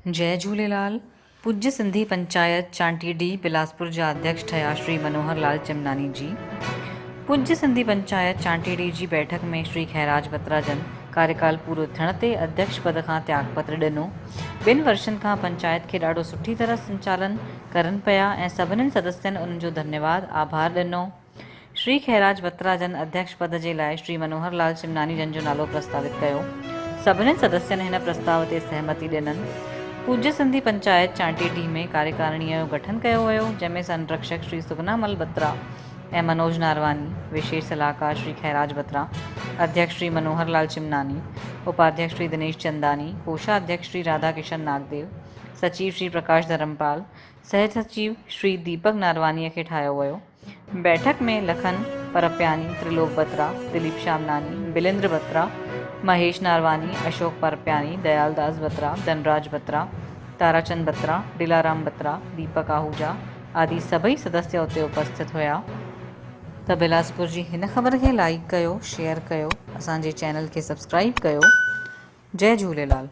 जय झूलेलाल। पूज्य सिंधी पंचायत चांटीडी बिलासपुर जा अध्यक्ष ठया श्री मनोहर लाल चिमनानी जी। पूज्य सिंधी पंचायत चांटीडी जी बैठक में श्री खैराज बत्रा जन कार्यकाल पूरो थियण ते अध्यक्ष पद खां त्यागपत्र ॾिनो। 2 वर्षनि खां पंचायत खे ॾाढो सुठी तरह संचालन करनि पिया ऐं सभिनी सदस्यनि उन्हनि जो धन्यवाद आभार ॾिनो। श्री खैराज बत्रा जन अध्यक्ष पद जे लाइ श्री मनोहर लाल चिमनानी जन जो नालो प्रस्तावित कयो। सभिनी सदस्यनि हिन प्रस्ताव ते सहमति ॾिननि। पूज्य सिंधी पंचायत चांटीडी में कार्यकारिणीअ जो गठन कयो वियो, जंहिंमें संरक्षक श्री सुगनामल बत्रा ऐं मनोज नारवानी, विशेष सलाहकार श्री खैराज बत्रा, अध्यक्ष श्री मनोहर लाल चिमनानी, उपाध्यक्ष श्री दिनेश चंदानी, कोषाध्यक्ष श्री राधा किशन नागदेव, सचिव श्री प्रकाश धर्मपाल, सह सचिव श्री दीपक नारवानीअ खे ठाहियो वियो। बैठक में लखन परप्यानी, त्रिलोक बत्रा, दिलीप शामनानी, बिलेंद्र बत्रा, महेश नारवानी, अशोक परप्यानी, दयालदास बत्रा, धनराज बत्रा, ताराचंद बत्रा, डिलाराम बत्रा, दीपक आहूजा आदि सभई सदस्य उते उपस्थित हुया। त बिलासपुर जी हिन ख़बर खे लाइक कयो, शेयर कयो, असांजे चैनल खे सब्सक्राइब कयो। जय झूलेलाल।